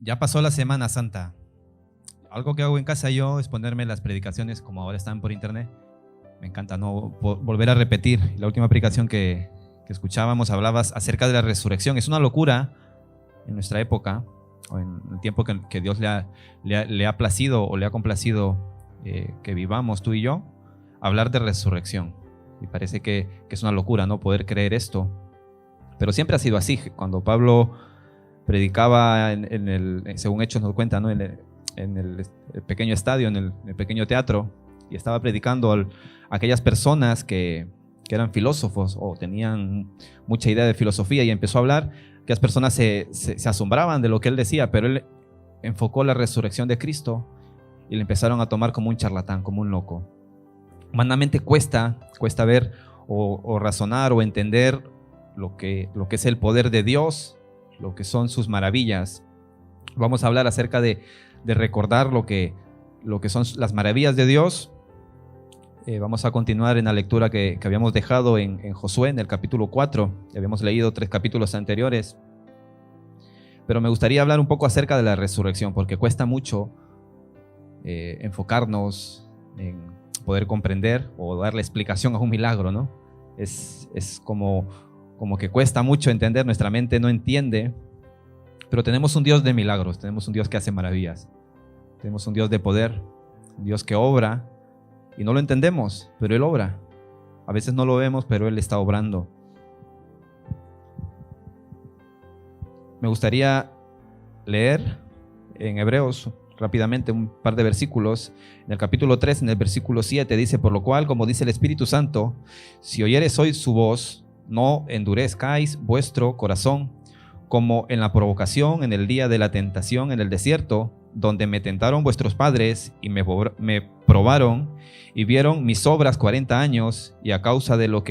Ya pasó la Semana Santa. Algo que hago en casa yo es ponerme las predicaciones como ahora están por internet. Me encanta no volver a repetir. La última predicación que escuchábamos hablabas acerca de la resurrección. Es una locura en nuestra época, o en el tiempo que Dios le ha placido o le ha complacido que vivamos tú y yo, hablar de resurrección. Y parece que es una locura no poder creer esto. Pero siempre ha sido así. Cuando Pablo predicaba según Hechos nos cuenta, ¿no? en el pequeño estadio, en el pequeño teatro, y estaba predicando a aquellas personas que eran filósofos o tenían mucha idea de filosofía, y empezó a hablar. Aquellas personas se asombraban de lo que él decía, pero él enfocó la resurrección de Cristo y le empezaron a tomar como un charlatán, como un loco. Humanamente cuesta ver o razonar o entender lo que es el poder de Dios, lo que son sus maravillas. Vamos a hablar acerca de recordar lo que son las maravillas de Dios. Vamos a continuar en la lectura que habíamos dejado en Josué, en el capítulo 4. Habíamos leído 3 capítulos anteriores. Pero me gustaría hablar un poco acerca de la resurrección, porque cuesta mucho enfocarnos en poder comprender o darle explicación a un milagro, ¿no? Es como que cuesta mucho entender, nuestra mente no entiende. Pero tenemos un Dios de milagros, tenemos un Dios que hace maravillas, tenemos un Dios de poder, un Dios que obra y no lo entendemos, pero Él obra. A veces no lo vemos, pero Él está obrando. Me gustaría leer en Hebreos rápidamente un par de versículos. En el capítulo 3, en el versículo 7, dice: por lo cual, como dice el Espíritu Santo, si oyereis hoy su voz, no endurezcáis vuestro corazón, como en la provocación en el día de la tentación en el desierto, donde me tentaron vuestros padres y me probaron y vieron mis obras 40 años, y a causa de lo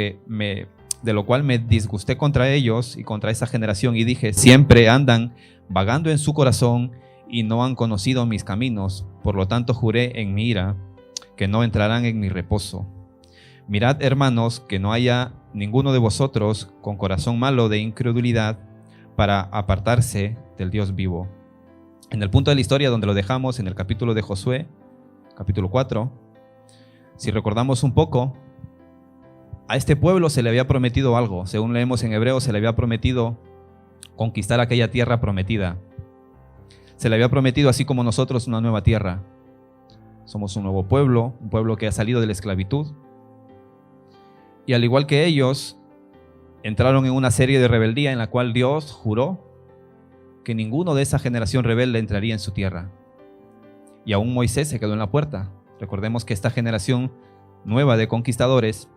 cual me disgusté contra ellos y contra esa generación, y dije: siempre andan vagando en su corazón y no han conocido mis caminos. Por lo tanto juré en mi ira que no entrarán en mi reposo. Mirad, hermanos, que no haya ninguno de vosotros con corazón malo de incredulidad, para apartarse del Dios vivo. En el punto de la historia donde lo dejamos, en el capítulo de Josué, capítulo 4, si recordamos un poco, a este pueblo se le había prometido algo. Según leemos en Hebreos, se le había prometido conquistar aquella tierra prometida. Se le había prometido, así como nosotros, una nueva tierra. Somos un nuevo pueblo, un pueblo que ha salido de la esclavitud. Y al igual que ellos, entraron en una serie de rebeldía en la cual Dios juró que ninguno de esa generación rebelde entraría en su tierra. Y aún Moisés se quedó en la puerta. Recordemos que esta generación nueva de conquistadores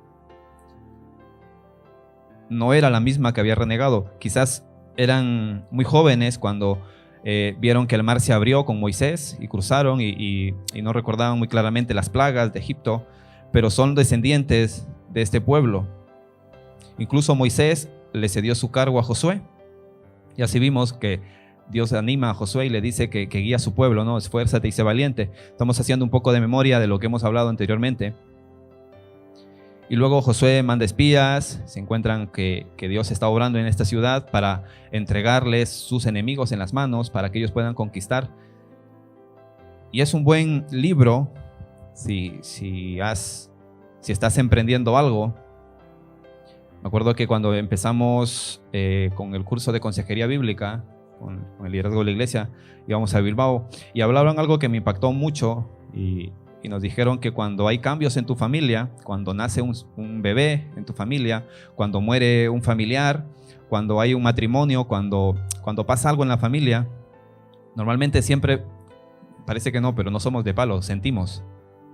no era la misma que había renegado. Quizás eran muy jóvenes cuando vieron que el mar se abrió con Moisés y cruzaron y no recordaban muy claramente las plagas de Egipto, pero son descendientes de este pueblo. Incluso Moisés le cedió su cargo a Josué. Y así vimos que Dios anima a Josué y le dice que guía a su pueblo, ¿no? Esfuérzate y sé valiente. Estamos haciendo un poco de memoria de lo que hemos hablado anteriormente. Y luego Josué manda espías, se encuentran que Dios está obrando en esta ciudad para entregarles sus enemigos en las manos, para que ellos puedan conquistar. Y es un buen libro si estás emprendiendo algo. Me acuerdo que cuando empezamos con el curso de consejería bíblica, con el liderazgo de la iglesia, íbamos a Bilbao y hablaban algo que me impactó mucho y nos dijeron que cuando hay cambios en tu familia, cuando nace un bebé en tu familia, cuando muere un familiar, cuando hay un matrimonio, cuando pasa algo en la familia, normalmente siempre, parece que no, pero no somos de palo, sentimos,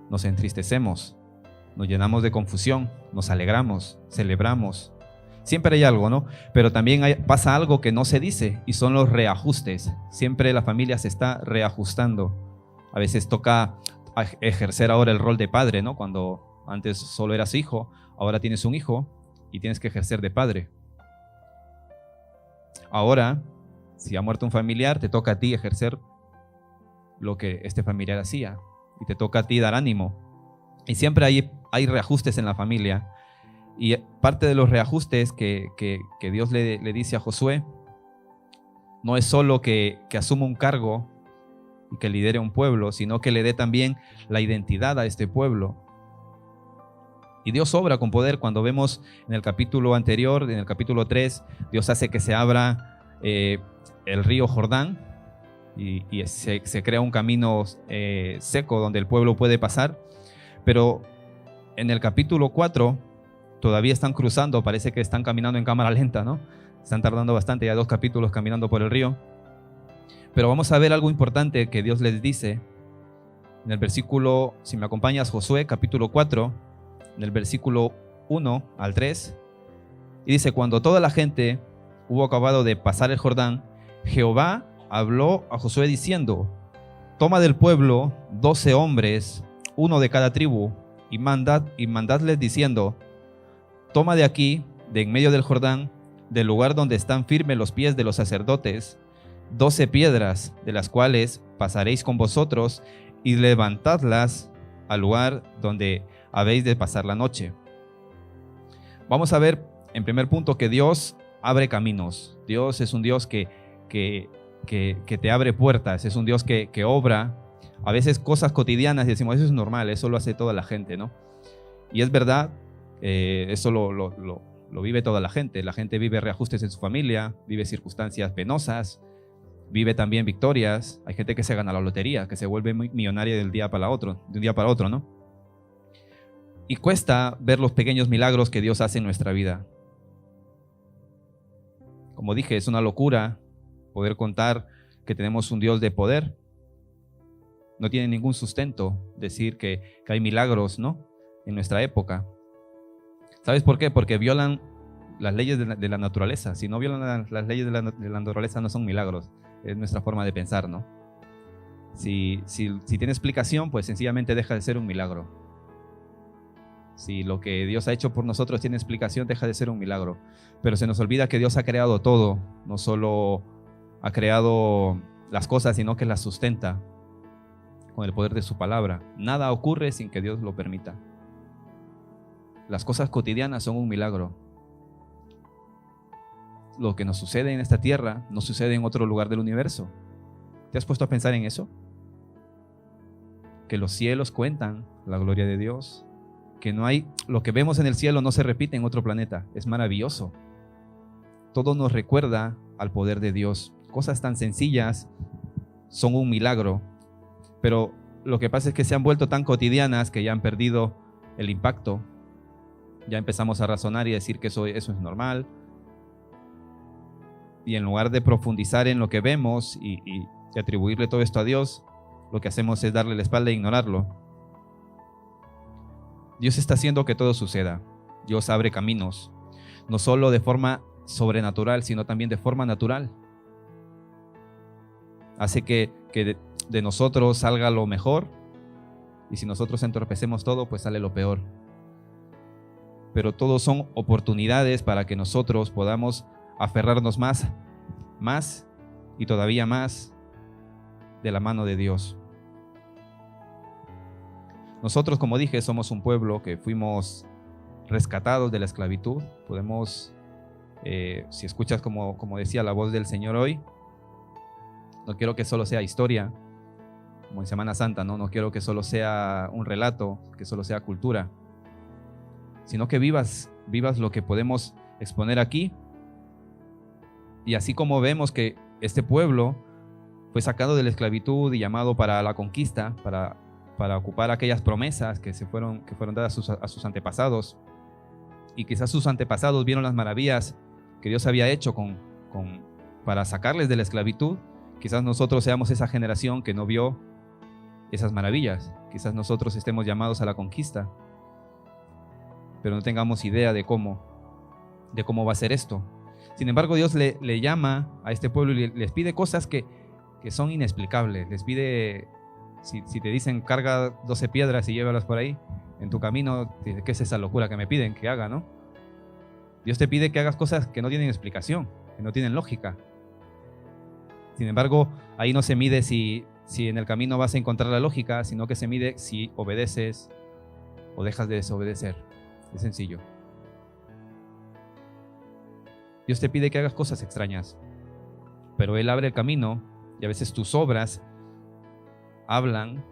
nos entristecemos, nos llenamos de confusión, nos alegramos, celebramos. Siempre hay algo, ¿no? Pero también pasa algo que no se dice, y son los reajustes. Siempre la familia se está reajustando. A veces toca ejercer ahora el rol de padre, ¿no? Cuando antes solo eras hijo, ahora tienes un hijo y tienes que ejercer de padre. Ahora, si ha muerto un familiar, te toca a ti ejercer lo que este familiar hacía, y te toca a ti dar ánimo. Y siempre hay reajustes en la familia. Y parte de los reajustes que Dios le dice a Josué no es solo que asuma un cargo y que lidere un pueblo, sino que le dé también la identidad a este pueblo. Y Dios obra con poder. Cuando vemos en el capítulo anterior, en el capítulo 3, Dios hace que se abra el río Jordán y se crea un camino seco donde el pueblo puede pasar. Pero en el capítulo 4 todavía están cruzando, parece que están caminando en cámara lenta, ¿no? Están tardando bastante, ya 2 capítulos caminando por el río. Pero vamos a ver algo importante que Dios les dice en el versículo, si me acompañas, Josué, capítulo 4, en el versículo 1 al 3, y dice: cuando toda la gente hubo acabado de pasar el Jordán, Jehová habló a Josué diciendo: toma del pueblo 12 hombres, uno de cada tribu, y mandadles diciendo: toma de aquí, de en medio del Jordán, del lugar donde están firmes los pies de los sacerdotes, 12 piedras, de las cuales pasaréis con vosotros, y levantadlas al lugar donde habéis de pasar la noche. Vamos a ver, en primer punto, que Dios abre caminos. Dios es un Dios que te abre puertas, es un Dios que obra a veces cosas cotidianas y decimos: eso es normal, eso lo hace toda la gente, ¿no? Y es verdad, eso lo vive toda la gente. La gente vive reajustes en su familia, vive circunstancias penosas, vive también victorias. Hay gente que se gana la lotería, que se vuelve millonaria de un día para otro, ¿no? Y cuesta ver los pequeños milagros que Dios hace en nuestra vida. Como dije, es una locura poder contar que tenemos un Dios de poder. No tiene ningún sustento decir que hay milagros, ¿no?, en nuestra época. ¿Sabes por qué? Porque violan las leyes de la naturaleza. Si no violan las leyes de la naturaleza, no son milagros. Es nuestra forma de pensar, ¿no? Si tiene explicación, pues sencillamente deja de ser un milagro. Si lo que Dios ha hecho por nosotros tiene explicación, deja de ser un milagro. Pero se nos olvida que Dios ha creado todo. No solo ha creado las cosas, sino que las sustenta con el poder de su palabra. Nada ocurre sin que Dios lo permita. Las cosas cotidianas son un milagro. Lo que nos sucede en esta tierra no sucede en otro lugar del universo. ¿Te has puesto a pensar en eso? Que los cielos cuentan la gloria de Dios. Que lo que vemos en el cielo no se repite en otro planeta. Es maravilloso. Todo nos recuerda al poder de Dios. Cosas tan sencillas son un milagro. Pero lo que pasa es que se han vuelto tan cotidianas que ya han perdido el impacto. Ya empezamos a razonar y decir que eso es normal. Y en lugar de profundizar en lo que vemos y atribuirle todo esto a Dios, lo que hacemos es darle la espalda e ignorarlo. Dios está haciendo que todo suceda. Dios abre caminos, no solo de forma sobrenatural, sino también de forma natural. Hace que de nosotros salga lo mejor, y si nosotros entorpecemos todo, pues sale lo peor. Pero todos son oportunidades para que nosotros podamos aferrarnos más y todavía más de la mano de Dios. Nosotros, como dije, somos un pueblo que fuimos rescatados de la esclavitud. Podemos, si escuchas como decía la voz del Señor hoy, no quiero que solo sea historia, como en Semana Santa, no quiero que solo sea un relato, que solo sea cultura, sino que vivas lo que podemos exponer aquí. Y así como vemos que este pueblo fue sacado de la esclavitud y llamado para la conquista, para ocupar aquellas promesas que fueron dadas a sus antepasados, y quizás sus antepasados vieron las maravillas que Dios había hecho para sacarles de la esclavitud. Quizás nosotros seamos esa generación que no vio esas maravillas. Quizás nosotros estemos llamados a la conquista, pero no tengamos idea de cómo va a ser esto. Sin embargo, Dios le llama a este pueblo y les pide cosas que son inexplicables. Les pide, si te dicen carga 12 piedras y llévalas por ahí en tu camino, ¿qué es esa locura que me piden que haga, no? Dios te pide que hagas cosas que no tienen explicación, que no tienen lógica. Sin embargo, ahí no se mide si en el camino vas a encontrar la lógica, sino que se mide si obedeces o dejas de desobedecer. Es sencillo. Dios te pide que hagas cosas extrañas. pero Él abre el camino y a veces tus obras hablan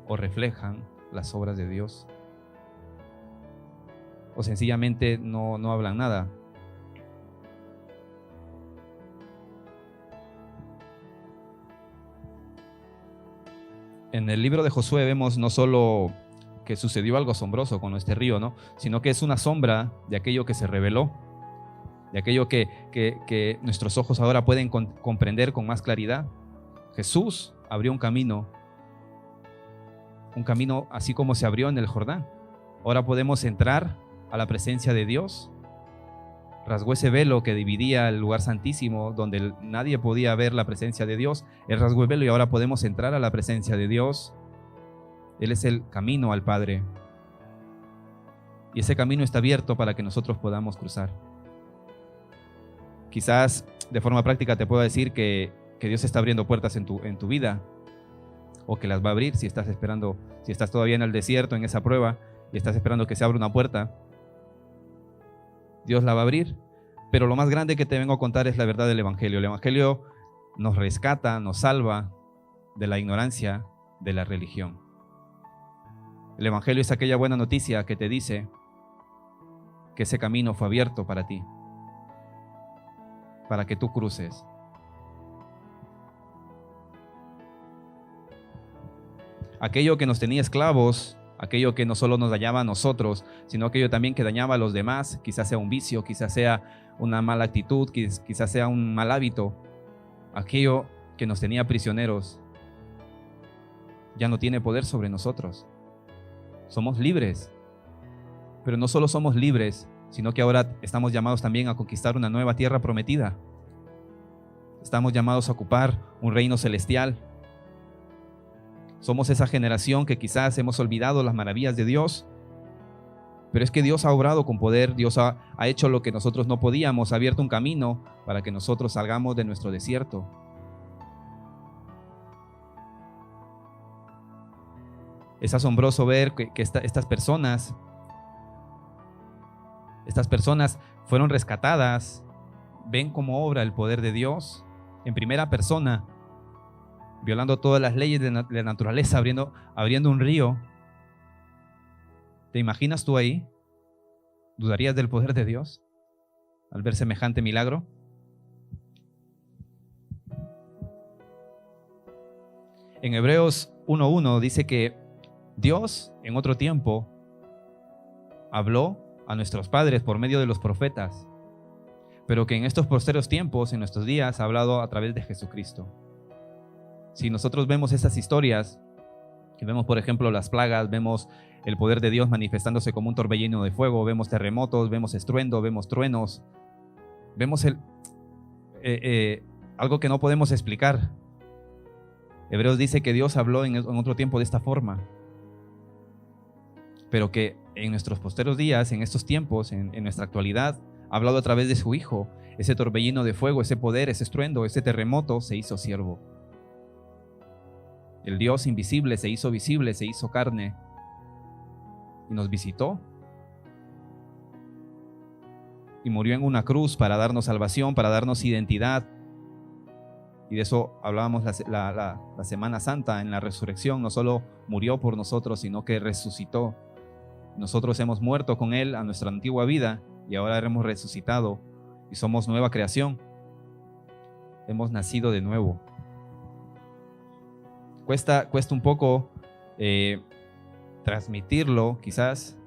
o reflejan las obras de Dios. O sencillamente no hablan nada. En el libro de Josué vemos no solo que sucedió algo asombroso con este río, ¿no?, sino que es una sombra de aquello que se reveló, de aquello que nuestros ojos ahora pueden comprender con más claridad. Jesús abrió un camino así como se abrió en el Jordán. Ahora podemos entrar a la presencia de Dios. Rasgó ese velo que dividía el lugar santísimo, donde nadie podía ver la presencia de Dios. Él rasgó el velo y ahora podemos entrar a la presencia de Dios. Él es el camino al Padre. Y ese camino está abierto para que nosotros podamos cruzar. Quizás de forma práctica te puedo decir que Dios está abriendo puertas en tu vida, o que las va a abrir si estás esperando, si estás todavía en el desierto, en esa prueba, y estás esperando que se abra una puerta. Dios la va a abrir, pero lo más grande que te vengo a contar es la verdad del Evangelio. El Evangelio nos rescata, nos salva de la ignorancia de la religión. El Evangelio es aquella buena noticia que te dice que ese camino fue abierto para ti, para que tú cruces. Aquello que nos tenía esclavos, aquello que no solo nos dañaba a nosotros, sino aquello también que dañaba a los demás, quizás sea un vicio, quizás sea una mala actitud, quizás sea un mal hábito, aquello que nos tenía prisioneros, ya no tiene poder sobre nosotros. Somos libres, pero no solo somos libres, sino que ahora estamos llamados también a conquistar una nueva tierra prometida. Estamos llamados a ocupar un reino celestial. Somos esa generación que quizás hemos olvidado las maravillas de Dios, pero es que Dios ha obrado con poder. Dios ha hecho lo que nosotros no podíamos, ha abierto un camino para que nosotros salgamos de nuestro desierto. Es asombroso ver que estas personas fueron rescatadas, ven cómo obra el poder de Dios en primera persona, violando todas las leyes de la naturaleza, abriendo un río. ¿Te imaginas tú ahí? ¿Dudarías del poder de Dios al ver semejante milagro? En Hebreos 1:1 dice que Dios en otro tiempo habló a nuestros padres por medio de los profetas, pero que en estos posteriores tiempos, en nuestros días, ha hablado a través de Jesucristo. Si nosotros vemos esas historias, que vemos por ejemplo las plagas, vemos el poder de Dios manifestándose como un torbellino de fuego, vemos terremotos, vemos estruendo, vemos truenos, vemos algo que no podemos explicar. Hebreos dice que Dios habló en otro tiempo de esta forma, pero que en nuestros posteriores días, en estos tiempos, en nuestra actualidad, ha hablado a través de su Hijo. Ese torbellino de fuego, ese poder, ese estruendo, ese terremoto se hizo siervo. El Dios invisible se hizo visible, se hizo carne y nos visitó y murió en una cruz para darnos salvación, para darnos identidad. Y de eso hablábamos la Semana Santa en la resurrección. No solo murió por nosotros, sino que resucitó. Nosotros hemos muerto con Él a nuestra antigua vida y ahora hemos resucitado y somos nueva creación. Hemos nacido de nuevo. Cuesta un poco transmitirlo, quizás.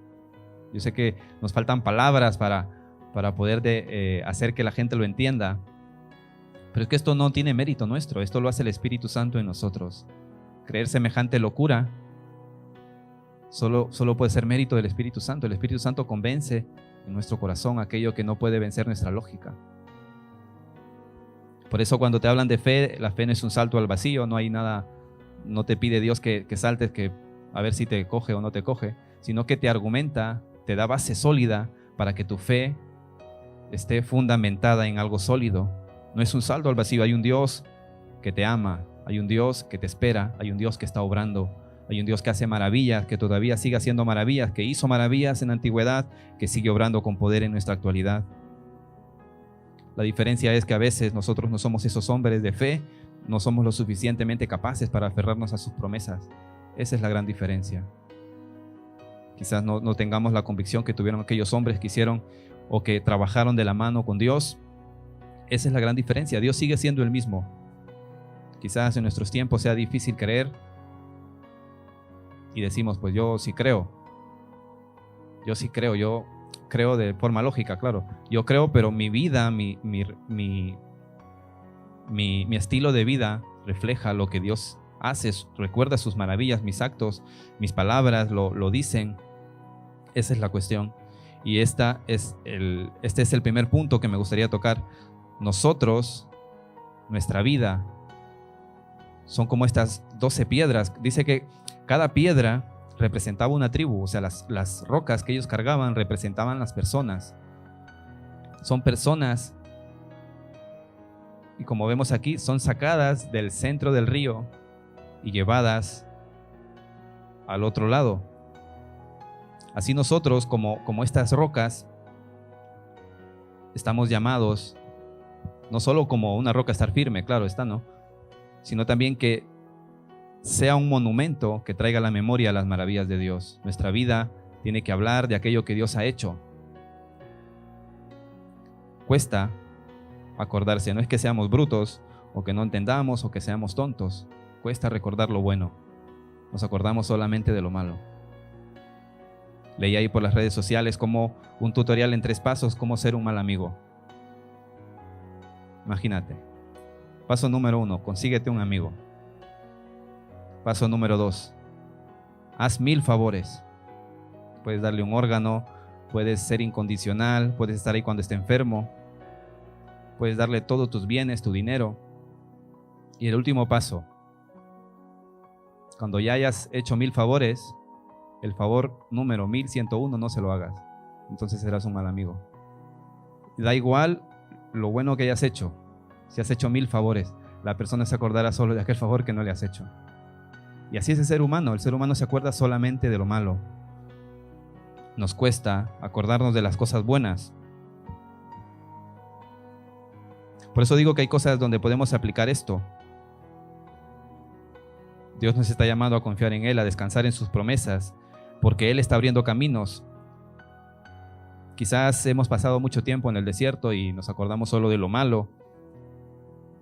Yo sé que nos faltan palabras para poder hacer que la gente lo entienda, pero es que esto no tiene mérito nuestro, esto lo hace el Espíritu Santo en nosotros. Creer semejante locura solo puede ser mérito del Espíritu Santo. El Espíritu Santo convence en nuestro corazón aquello que no puede vencer nuestra lógica. Por eso cuando te hablan de fe, la fe no es un salto al vacío, no hay nada, no te pide Dios que saltes, que a ver si te coge o no te coge, sino que te argumenta, te da base sólida para que tu fe esté fundamentada en algo sólido. No es un salto al vacío, hay un Dios que te ama, hay un Dios que te espera, hay un Dios que está obrando, hay un Dios que hace maravillas, que todavía sigue haciendo maravillas, que hizo maravillas en la antigüedad, que sigue obrando con poder en nuestra actualidad. La diferencia es que a veces nosotros no somos esos hombres de fe, no somos lo suficientemente capaces para aferrarnos a sus promesas. Esa es la gran diferencia. Quizás no tengamos la convicción que tuvieron aquellos hombres que hicieron o que trabajaron de la mano con Dios. Esa es la gran diferencia. Dios sigue siendo el mismo. Quizás en nuestros tiempos sea difícil creer y decimos, pues yo sí creo. Yo sí creo, yo creo de forma lógica, claro. Yo creo, pero mi vida, mi estilo de vida refleja lo que Dios hace, recuerda sus maravillas, mis actos, mis palabras lo dicen. Esa es la cuestión. Y este es el primer punto que me gustaría tocar. Nosotros, nuestra vida, son como estas 12 piedras. Dice que cada piedra representaba una tribu, o sea, las rocas que ellos cargaban representaban las personas. Son personas, y como vemos aquí, son sacadas del centro del río y llevadas al otro lado. Así nosotros, como estas rocas, estamos llamados, no solo como una roca estar firme, claro está, ¿no? Sino también que sea un monumento que traiga a la memoria las maravillas de Dios. Nuestra vida tiene que hablar de aquello que Dios ha hecho. Cuesta acordarse, no es que seamos brutos o que no entendamos o que seamos tontos. Cuesta recordar lo bueno. Nos acordamos solamente de lo malo. Leí ahí por las redes sociales como un tutorial en 3 pasos, cómo ser un mal amigo. Imagínate. Paso número 1, consíguete un amigo. Paso número 2, haz 1000 favores. Puedes darle un órgano, puedes ser incondicional, puedes estar ahí cuando esté enfermo, puedes darle todos tus bienes, tu dinero. Y el último paso, cuando ya hayas hecho 1000 favores, el favor número 1101 no se lo hagas. Entonces serás un mal amigo. Da igual lo bueno que hayas hecho. Si has hecho 1000 favores, la persona se acordará solo de aquel favor que no le has hecho. Y así es el ser humano. El ser humano se acuerda solamente de lo malo. Nos cuesta acordarnos de las cosas buenas. Por eso digo que hay cosas donde podemos aplicar esto. Dios nos está llamando a confiar en Él, a descansar en sus promesas, porque Él está abriendo caminos. Quizás hemos pasado mucho tiempo en el desierto y nos acordamos solo de lo malo,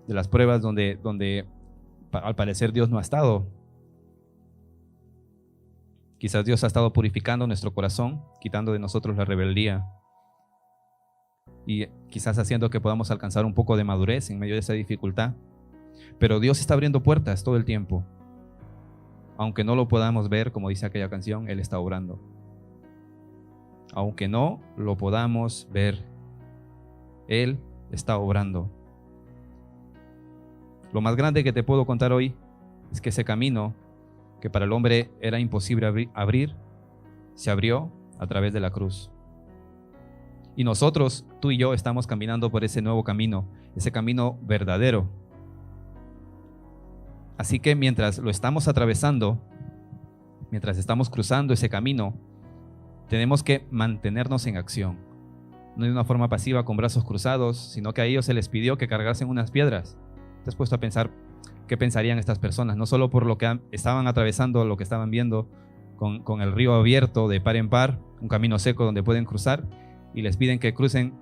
de las pruebas donde al parecer Dios no ha estado. Quizás Dios ha estado purificando nuestro corazón, quitando de nosotros la rebeldía y quizás haciendo que podamos alcanzar un poco de madurez en medio de esa dificultad. Pero Dios está abriendo puertas todo el tiempo. Aunque no lo podamos ver, como dice aquella canción, Él está obrando. Aunque no lo podamos ver, Él está obrando. Lo más grande que te puedo contar hoy es que ese camino que para el hombre era imposible abrir, se abrió a través de la cruz. Y nosotros, tú y yo, estamos caminando por ese nuevo camino, ese camino verdadero. Así que mientras lo estamos atravesando, mientras estamos cruzando ese camino, tenemos que mantenernos en acción. No de una forma pasiva con brazos cruzados, sino que a ellos se les pidió que cargasen unas piedras. ¿Te has puesto a pensar qué pensarían estas personas? No solo por lo que estaban atravesando, lo que estaban viendo con el río abierto de par en par, un camino seco donde pueden cruzar, y les piden que crucen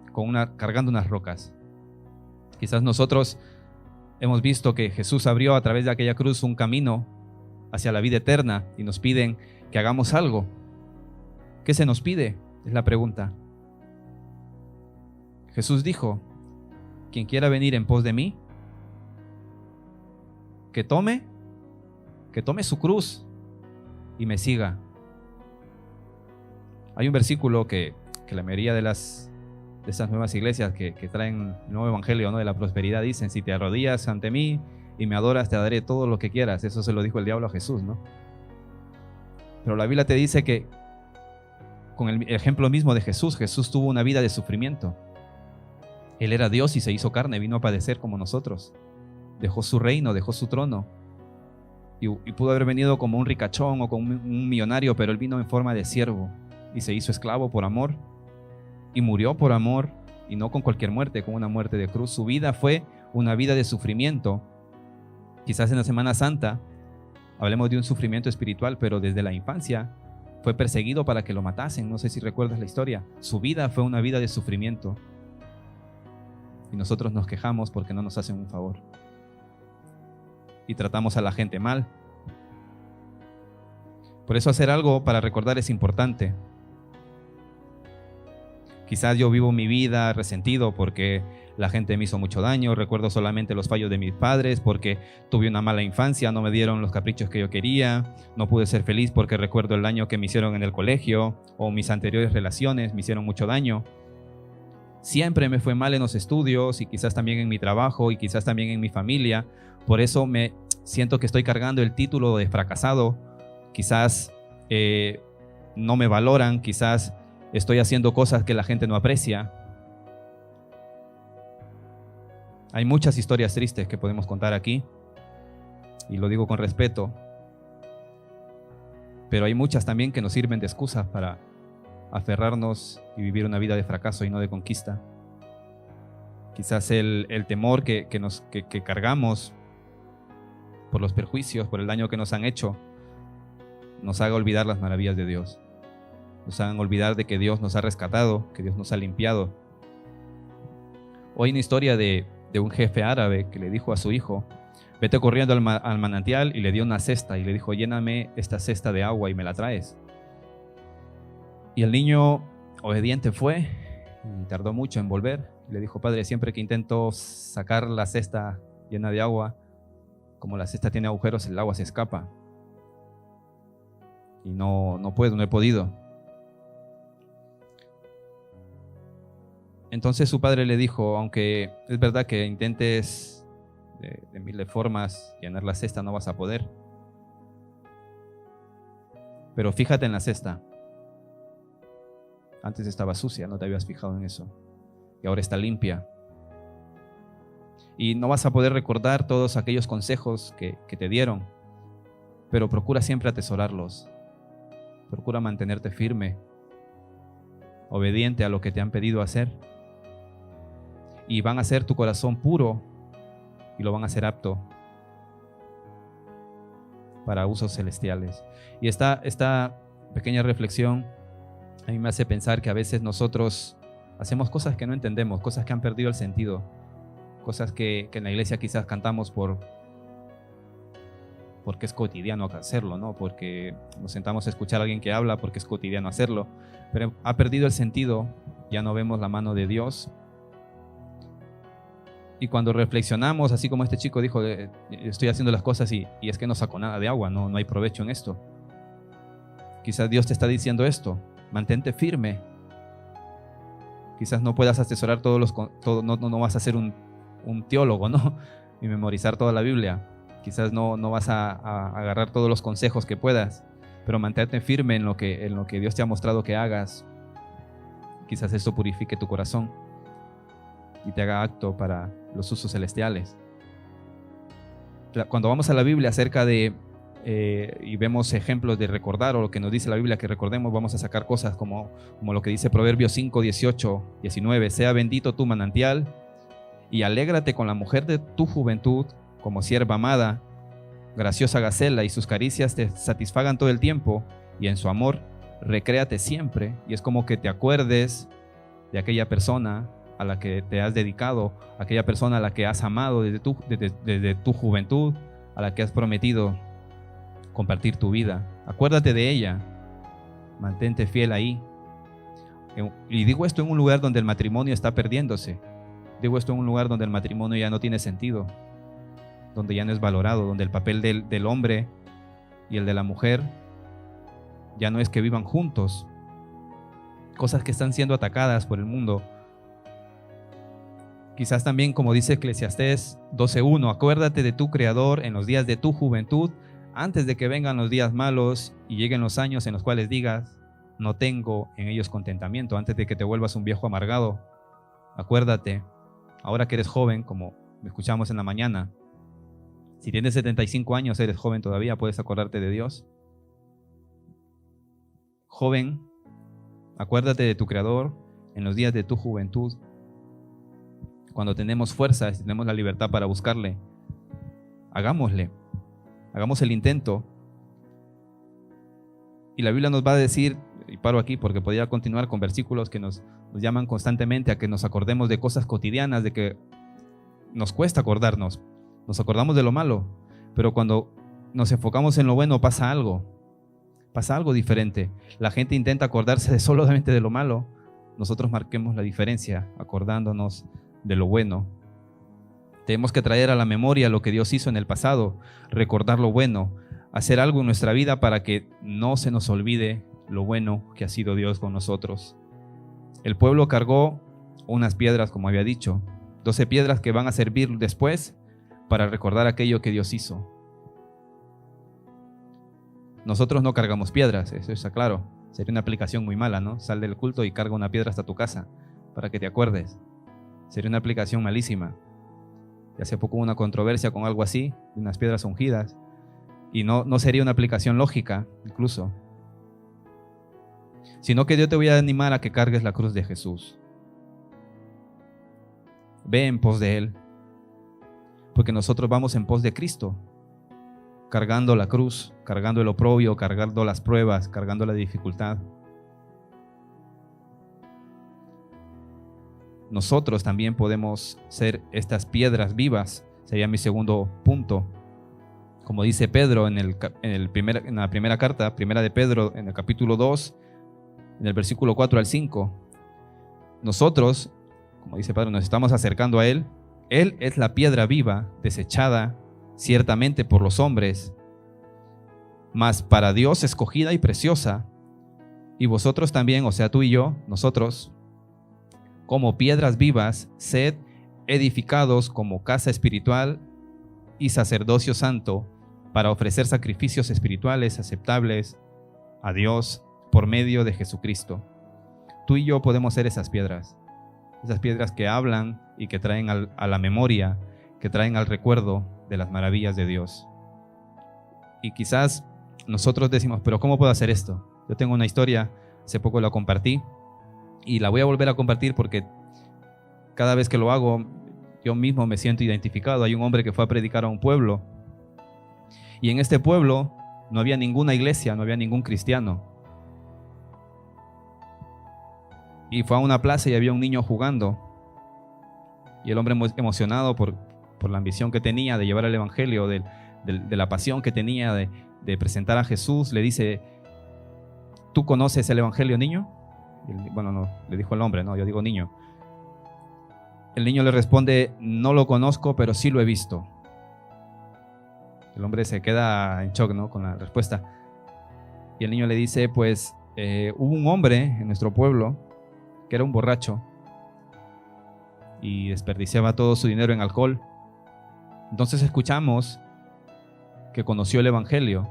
cargando unas rocas. Quizás nosotros hemos visto que Jesús abrió a través de aquella cruz un camino hacia la vida eterna y nos piden que hagamos algo. ¿Qué se nos pide? Es la pregunta. Jesús dijo, quien quiera venir en pos de mí, que tome su cruz y me siga. Hay un versículo que la mayoría de estas nuevas iglesias que traen el nuevo evangelio, ¿no?, de la prosperidad dicen, si te arrodillas ante mí y me adoras, te daré todo lo que quieras. Eso se lo dijo el diablo a Jesús, ¿no? Pero la Biblia te dice que con el ejemplo mismo de Jesús, Jesús tuvo una vida de sufrimiento. Él era Dios y se hizo carne, vino a padecer como nosotros. Dejó su reino, dejó su trono. Y pudo haber venido como un ricachón o como un millonario, pero él vino en forma de siervo y se hizo esclavo por amor. Y murió por amor y no con cualquier muerte, con una muerte de cruz. Su vida fue una vida de sufrimiento. Quizás en la Semana Santa hablemos de un sufrimiento espiritual, pero desde la infancia fue perseguido para que lo matasen. No sé si recuerdas la historia. Su vida fue una vida de sufrimiento. Y nosotros nos quejamos porque no nos hacen un favor. Y tratamos a la gente mal. Por eso hacer algo para recordar es importante. Quizás yo vivo mi vida resentido porque la gente me hizo mucho daño, recuerdo solamente los fallos de mis padres porque tuve una mala infancia, no me dieron los caprichos que yo quería, no pude ser feliz porque recuerdo el daño que me hicieron en el colegio o mis anteriores relaciones me hicieron mucho daño. Siempre me fue mal en los estudios y quizás también en mi trabajo y quizás también en mi familia. Por eso me siento que estoy cargando el título de fracasado. Quizás no me valoran, quizás estoy haciendo cosas que la gente no aprecia. Hay muchas historias tristes que podemos contar aquí, y lo digo con respeto, pero hay muchas también que nos sirven de excusa para aferrarnos y vivir una vida de fracaso y no de conquista. Quizás el temor que cargamos por los perjuicios, por el daño que nos han hecho, nos haga olvidar las maravillas de Dios. Nos hagan olvidar de que Dios nos ha rescatado, que Dios nos ha limpiado. Hoy hay una historia de un jefe árabe que le dijo a su hijo: vete corriendo al manantial, y le dio una cesta y le dijo: lléname esta cesta de agua y me la traes. Y el niño obediente fue y tardó mucho en volver. Y le dijo: padre, siempre que intento sacar la cesta llena de agua, como la cesta tiene agujeros, el agua se escapa. Y no he podido. Entonces su padre le dijo: aunque es verdad que intentes de mil formas llenar la cesta, no vas a poder. Pero fíjate en la cesta. Antes estaba sucia, no te habías fijado en eso. Y ahora está limpia. Y no vas a poder recordar todos aquellos consejos que te dieron, pero procura siempre atesorarlos. Procura mantenerte firme, obediente a lo que te han pedido hacer. Y van a hacer tu corazón puro y lo van a hacer apto para usos celestiales. Y esta pequeña reflexión a mí me hace pensar que a veces nosotros hacemos cosas que no entendemos, cosas que han perdido el sentido, cosas que en la iglesia quizás cantamos porque es cotidiano hacerlo, ¿no? Porque nos sentamos a escuchar a alguien que habla porque es cotidiano hacerlo, pero ha perdido el sentido, ya no vemos la mano de Dios. Y cuando reflexionamos, así como este chico dijo, estoy haciendo las cosas y es que no saco nada de agua, no hay provecho en esto. Quizás Dios te está diciendo esto: mantente firme. Quizás no puedas atesorar no vas a ser un teólogo, ¿no? Y memorizar toda la Biblia. Quizás no vas a agarrar todos los consejos que puedas, pero mantente firme en lo que Dios te ha mostrado que hagas. Quizás esto purifique tu corazón y te haga apto para los usos celestiales. Cuando vamos a la Biblia acerca de y vemos ejemplos de recordar, o lo que nos dice la Biblia que recordemos, vamos a sacar cosas como lo que dice Proverbios 5, 18, 19: sea bendito tu manantial y alégrate con la mujer de tu juventud, como sierva amada, graciosa gacela, y sus caricias te satisfagan todo el tiempo, y en su amor recréate siempre. Y es como que te acuerdes de aquella persona a la que te has dedicado, aquella persona a la que has amado desde tu juventud, a la que has prometido compartir tu vida. Acuérdate de ella, mantente fiel ahí. Y digo esto en un lugar donde el matrimonio está perdiéndose. Digo esto en un lugar donde el matrimonio ya no tiene sentido, donde ya no es valorado, donde el papel del hombre y el de la mujer ya no es que vivan juntos. Cosas que están siendo atacadas por el mundo. Quizás también, como dice Eclesiastés 12:1, acuérdate de tu Creador en los días de tu juventud, antes de que vengan los días malos y lleguen los años en los cuales digas: no tengo en ellos contentamiento. Antes de que te vuelvas un viejo amargado, acuérdate, ahora que eres joven, como escuchamos en la mañana. Si tienes 75 años, eres joven todavía, puedes acordarte de Dios. Joven, acuérdate de tu Creador en los días de tu juventud, cuando tenemos fuerza, si tenemos la libertad para buscarle, hagámosle, hagamos el intento. Y la Biblia nos va a decir, y paro aquí porque podría continuar con versículos que nos llaman constantemente a que nos acordemos de cosas cotidianas, de que nos cuesta acordarnos, nos acordamos de lo malo, pero cuando nos enfocamos en lo bueno pasa algo diferente. La gente intenta acordarse solamente de lo malo, nosotros marquemos la diferencia acordándonos de lo bueno. Tenemos que traer a la memoria lo que Dios hizo en el pasado, recordar lo bueno, hacer algo en nuestra vida para que no se nos olvide lo bueno que ha sido Dios con nosotros. El pueblo cargó unas piedras, como había dicho, 12 piedras que van a servir después para recordar aquello que Dios hizo. Nosotros no cargamos piedras, eso está claro. Sería una aplicación muy mala, ¿no? Sal del culto y carga una piedra hasta tu casa para que te acuerdes. Sería una aplicación malísima. Y hace poco hubo una controversia con algo así, de unas piedras ungidas, y no sería una aplicación lógica, incluso. Sino que yo te voy a animar a que cargues la cruz de Jesús. Ve en pos de Él, porque nosotros vamos en pos de Cristo, cargando la cruz, cargando el oprobio, cargando las pruebas, cargando la dificultad. Nosotros también podemos ser estas piedras vivas, sería mi segundo punto. Como dice Pedro en la primera carta, primera de Pedro, en el capítulo 2, en el versículo 4 al 5. Nosotros, como dice Pedro, nos estamos acercando a Él. Él es la piedra viva, desechada ciertamente por los hombres, mas para Dios escogida y preciosa. Y vosotros también, o sea, tú y yo, nosotros, como piedras vivas, sed edificados como casa espiritual y sacerdocio santo, para ofrecer sacrificios espirituales aceptables a Dios por medio de Jesucristo. Tú y yo podemos ser esas piedras que hablan y que traen a la memoria, que traen al recuerdo de las maravillas de Dios. Y quizás nosotros decimos, pero ¿cómo puedo hacer esto? Yo tengo una historia, hace poco la compartí y la voy a volver a compartir porque cada vez que lo hago yo mismo me siento identificado. Hay un hombre que fue a predicar a un pueblo y en este pueblo no había ninguna iglesia, no había ningún cristiano. Y fue a una plaza y había un niño jugando. Y el hombre emocionado por la ambición que tenía de llevar el evangelio, de la pasión que tenía de presentar a Jesús, le dice, ¿tú conoces el evangelio, niño? Bueno, no, le dijo el hombre, no, yo digo niño. El niño le responde, no lo conozco, pero sí lo he visto. El hombre se queda en shock, ¿no?, con la respuesta. Y el niño le dice, pues hubo un hombre en nuestro pueblo que era un borracho y desperdiciaba todo su dinero en alcohol. Entonces escuchamos que conoció el evangelio.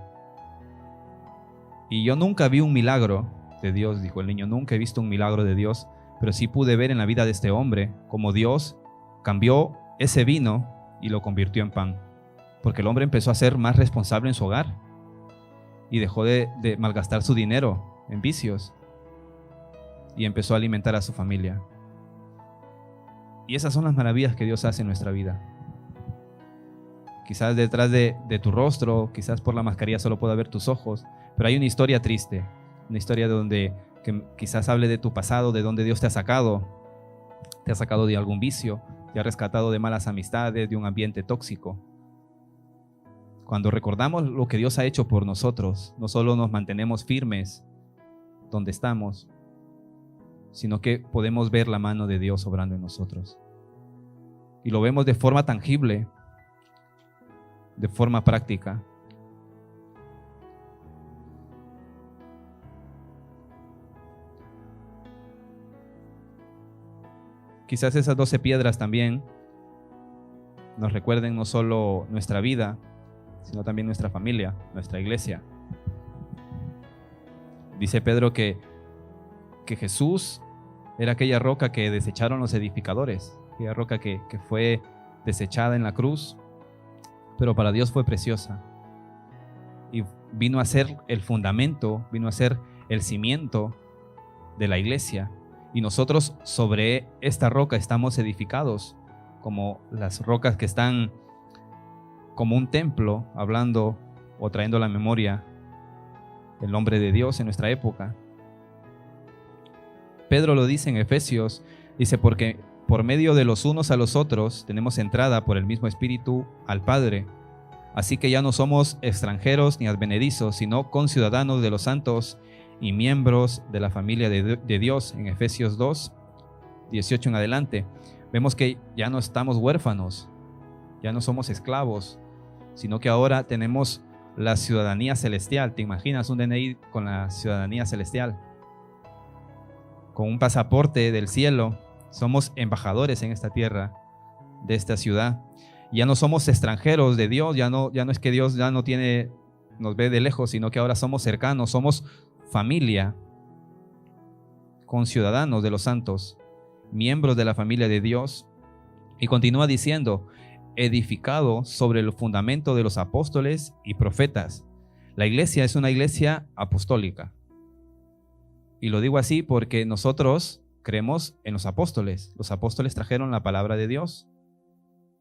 Y yo nunca vi un milagro de Dios, dijo el niño, nunca he visto un milagro de Dios, pero sí pude ver en la vida de este hombre cómo Dios cambió ese vino y lo convirtió en pan. Porque el hombre empezó a ser más responsable en su hogar y dejó de malgastar su dinero en vicios y empezó a alimentar a su familia. Y esas son las maravillas que Dios hace en nuestra vida. Quizás detrás de tu rostro, quizás por la mascarilla solo pueda ver tus ojos, pero hay una historia triste, una historia que quizás hable de tu pasado, de donde Dios te ha sacado de algún vicio, te ha rescatado de malas amistades, de un ambiente tóxico. Cuando recordamos lo que Dios ha hecho por nosotros, no solo nos mantenemos firmes donde estamos, sino que podemos ver la mano de Dios obrando en nosotros. Y lo vemos de forma tangible, de forma práctica. Quizás esas 12 piedras también nos recuerden no solo nuestra vida, sino también nuestra familia, nuestra iglesia. Dice Pedro que Jesús era aquella roca que desecharon los edificadores, aquella roca que fue desechada en la cruz, pero para Dios fue preciosa. Y vino a ser el fundamento, vino a ser el cimiento de la iglesia. Y nosotros sobre esta roca estamos edificados como las rocas que están como un templo, hablando o trayendo a la memoria el nombre de Dios en nuestra época. Pedro lo dice en Efesios, dice, porque por medio de los unos a los otros tenemos entrada por el mismo Espíritu al Padre. Así que ya no somos extranjeros ni advenedizos, sino conciudadanos de los santos y miembros de la familia de Dios. En Efesios 2, 18 en adelante, vemos que ya no estamos huérfanos, ya no somos esclavos, sino que ahora tenemos la ciudadanía celestial. ¿Te imaginas un DNI con la ciudadanía celestial? Con un pasaporte del cielo. Somos embajadores en esta tierra, de esta ciudad. Ya no somos extranjeros de Dios, ya no es que Dios ya no nos ve de lejos, sino que ahora somos cercanos, somos familia, conciudadanos de los santos, miembros de la familia de Dios. Y continúa diciendo, edificado sobre el fundamento de los apóstoles y profetas. La iglesia es una iglesia apostólica. Y lo digo así porque nosotros creemos en los apóstoles. Los apóstoles trajeron la palabra de Dios.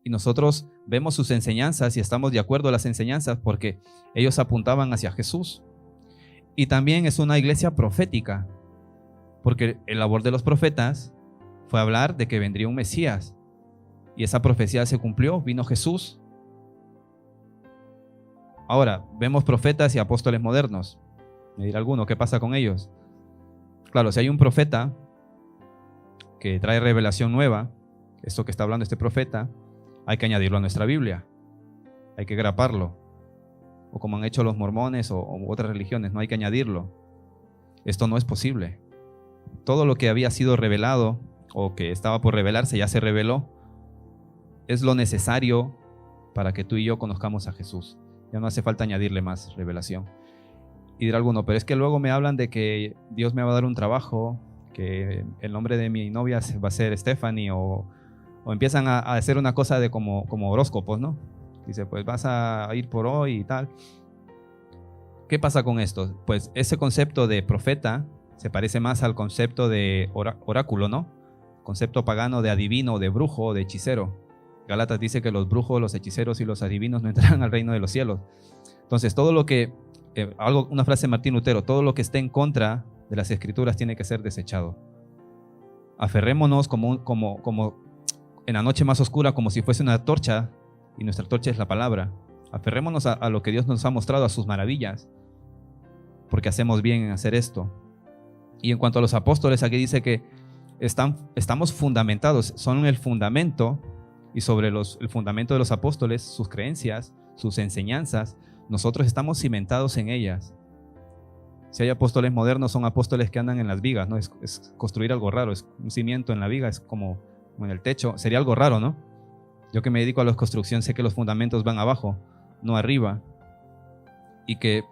Y nosotros vemos sus enseñanzas y estamos de acuerdo a las enseñanzas porque ellos apuntaban hacia Jesús. Y también es una iglesia profética, porque el labor de los profetas fue hablar de que vendría un Mesías. Y esa profecía se cumplió, vino Jesús. Ahora, vemos profetas y apóstoles modernos. Me dirá alguno, ¿qué pasa con ellos? Claro, si hay un profeta que trae revelación nueva, esto que está hablando este profeta, hay que añadirlo a nuestra Biblia. Hay que graparlo. O como han hecho los mormones o otras religiones, no hay que añadirlo. Esto no es posible. Todo lo que había sido revelado o que estaba por revelarse ya se reveló. Es lo necesario para que tú y yo conozcamos a Jesús. Ya no hace falta añadirle más revelación. Y dirá alguno, pero es que luego me hablan de que Dios me va a dar un trabajo, que el nombre de mi novia va a ser Stephanie, o empiezan a hacer una cosa de como horóscopos, ¿no? Dice, pues vas a ir por hoy y tal. ¿Qué pasa con esto? Pues ese concepto de profeta se parece más al concepto de oráculo, ¿no? Concepto pagano de adivino, de brujo, de hechicero. Gálatas dice que los brujos, los hechiceros y los adivinos no entrarán al reino de los cielos. Entonces, todo lo que, una frase de Martín Lutero, todo lo que esté en contra de las escrituras tiene que ser desechado. Aferrémonos como en la noche más oscura, como si fuese una torcha, y nuestra torcha es la palabra. Aferrémonos a lo que Dios nos ha mostrado, a sus maravillas, porque hacemos bien en hacer esto. Y en cuanto a los apóstoles, aquí dice que estamos fundamentados, son el fundamento, y sobre el fundamento de los apóstoles, sus creencias, sus enseñanzas, nosotros estamos cimentados en ellas. Si hay apóstoles modernos, son apóstoles que andan en las vigas, ¿no? Es construir algo raro, es un cimiento en la viga, es como en el techo. Sería algo raro, ¿no? Yo que me dedico a la construcción sé que los fundamentos van abajo, no arriba. Y que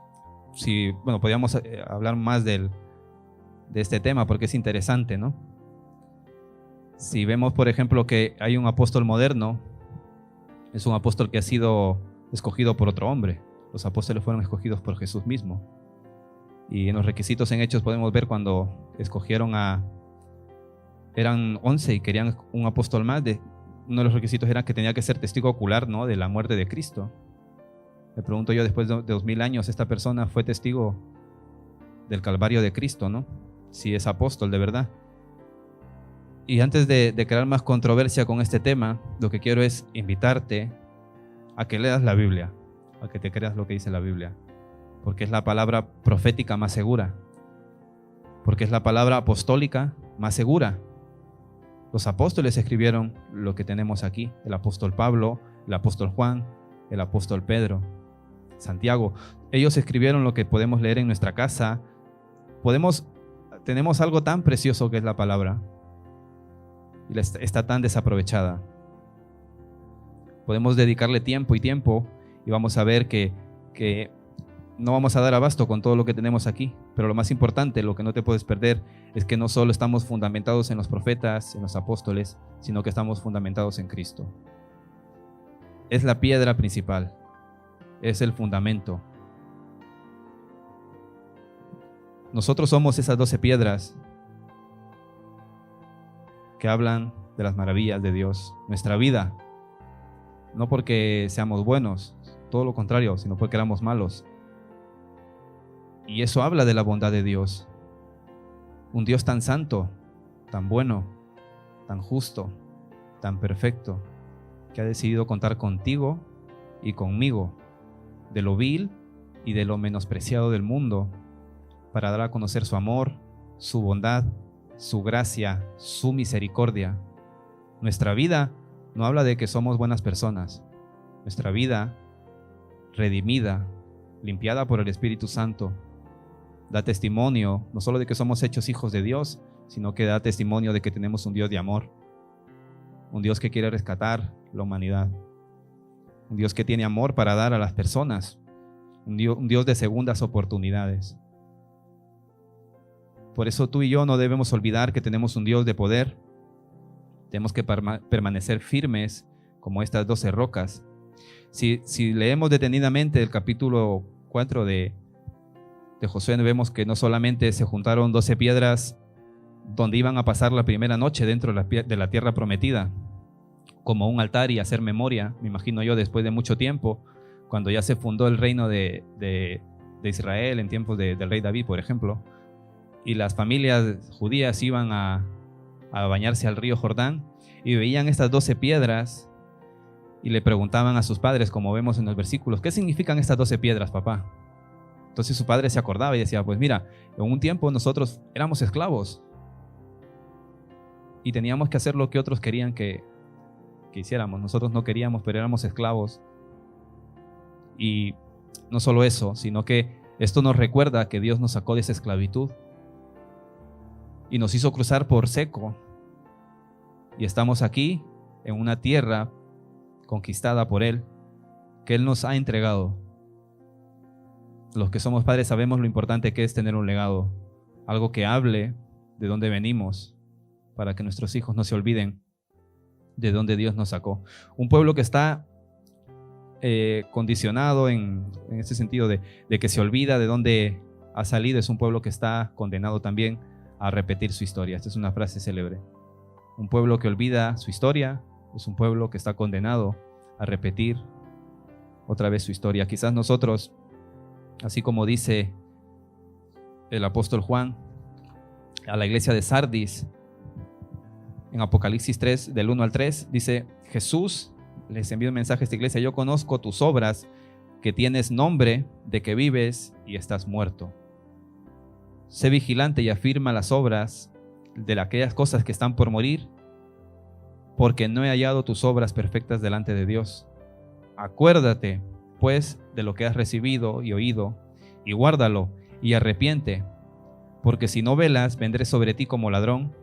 podríamos hablar más de este tema porque es interesante, ¿no? Si vemos, por ejemplo, que hay un apóstol moderno, es un apóstol que ha sido escogido por otro hombre. Los apóstoles fueron escogidos por Jesús mismo. Y en los requisitos en Hechos podemos ver cuando escogieron eran 11 y querían un apóstol más. Uno de los requisitos era que tenía que ser testigo ocular, ¿no?, de la muerte de Cristo. Me pregunto yo, después de 2000 años, esta persona fue testigo del Calvario de Cristo, ¿no? Si es apóstol de verdad. Y antes de crear más controversia con este tema, lo que quiero es invitarte a que leas la Biblia, a que te creas lo que dice la Biblia, porque es la palabra profética más segura, porque es la palabra apostólica más segura. Los apóstoles escribieron lo que tenemos aquí, el apóstol Pablo, el apóstol Juan, el apóstol Pedro, Santiago. Ellos escribieron lo que podemos leer en nuestra casa. Tenemos algo tan precioso que es la palabra y está tan desaprovechada. Podemos dedicarle tiempo y vamos a ver que no vamos a dar abasto con todo lo que tenemos aquí, pero lo más importante, lo que no te puedes perder, es que no solo estamos fundamentados en los profetas, en los apóstoles, sino que estamos fundamentados en Cristo. Es la piedra principal, es el fundamento. Nosotros somos esas 12 piedras que hablan de las maravillas de Dios. Nuestra vida, no porque seamos buenos, todo lo contrario, sino porque éramos malos. Y eso habla de la bondad de Dios. Un Dios tan santo, tan bueno, tan justo, tan perfecto, que ha decidido contar contigo y conmigo, de lo vil y de lo menospreciado del mundo, para dar a conocer su amor, su bondad, su gracia, su misericordia. Nuestra vida no habla de que somos buenas personas. Nuestra vida, redimida, limpiada por el Espíritu Santo, da testimonio no solo de que somos hechos hijos de Dios, sino que da testimonio de que tenemos un Dios de amor, un Dios que quiere rescatar la humanidad, un Dios que tiene amor para dar a las personas, un Dios de segundas oportunidades. Por eso tú y yo no debemos olvidar que tenemos un Dios de poder. Tenemos que permanecer firmes como estas 12 rocas. Si leemos detenidamente el capítulo 4 de Josué, vemos que no solamente se juntaron 12 piedras donde iban a pasar la primera noche dentro de la tierra prometida, como un altar y hacer memoria, me imagino yo, después de mucho tiempo, cuando ya se fundó el reino de Israel en tiempos del rey David, por ejemplo, y las familias judías iban a bañarse al río Jordán y veían estas 12 piedras y le preguntaban a sus padres, como vemos en los versículos, ¿qué significan estas 12 piedras, papá? Entonces su padre se acordaba y decía, pues mira, en un tiempo nosotros éramos esclavos y teníamos que hacer lo que otros querían que hiciéramos. Nosotros no queríamos, pero éramos esclavos. Y no solo eso, sino que esto nos recuerda que Dios nos sacó de esa esclavitud y nos hizo cruzar por seco. Y estamos aquí en una tierra conquistada por Él, que Él nos ha entregado. Los que somos padres sabemos lo importante que es tener un legado, algo que hable de dónde venimos, para que nuestros hijos no se olviden de dónde Dios nos sacó. Un pueblo que está condicionado en ese sentido de que se olvida de dónde ha salido, es un pueblo que está condenado también a repetir su historia. Esta es una frase célebre. Un pueblo que olvida su historia es un pueblo que está condenado a repetir otra vez su historia. Quizás nosotros, así como dice el apóstol Juan a la iglesia de Sardis, en Apocalipsis 3, del 1 al 3, dice: Jesús les envió un mensaje a esta iglesia: yo conozco tus obras, que tienes nombre de que vives y estás muerto. Sé vigilante y afirma las obras de aquellas cosas que están por morir, porque no he hallado tus obras perfectas delante de Dios. Acuérdate, pues, de lo que has recibido y oído, y guárdalo, y arrepiente, porque si no velas, vendré sobre ti como ladrón,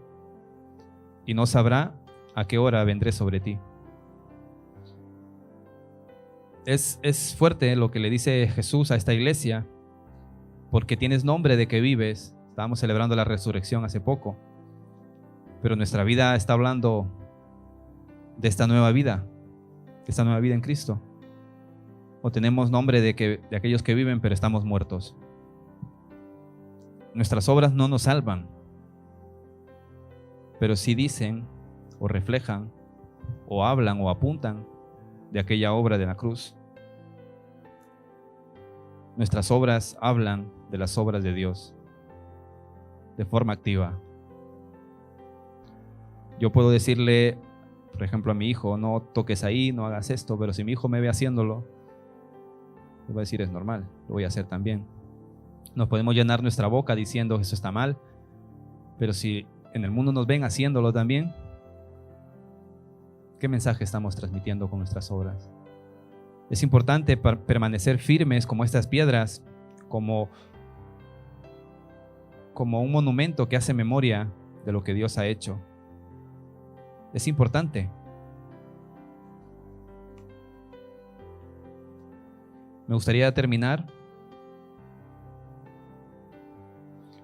y no sabrá a qué hora vendré sobre ti. Es fuerte lo que le dice Jesús a esta iglesia, porque tienes nombre de que vives. Estábamos celebrando la resurrección hace poco, pero nuestra vida está hablando de esta nueva vida en Cristo. O tenemos nombre de aquellos que viven, pero estamos muertos. Nuestras obras no nos salvan, pero sí dicen o reflejan o hablan o apuntan de aquella obra de la cruz. Nuestras obras hablan de las obras de Dios de forma activa. Yo puedo decirle, por ejemplo, a mi hijo: no toques ahí, no hagas esto, pero si mi hijo me ve haciéndolo, le voy a decir: es normal, lo voy a hacer también. Nos podemos llenar nuestra boca diciendo: eso está mal, pero si en el mundo nos ven haciéndolo también, ¿qué mensaje estamos transmitiendo con nuestras obras? Es importante permanecer firmes como estas piedras, como un monumento que hace memoria de lo que Dios ha hecho. Es importante. Me gustaría terminar,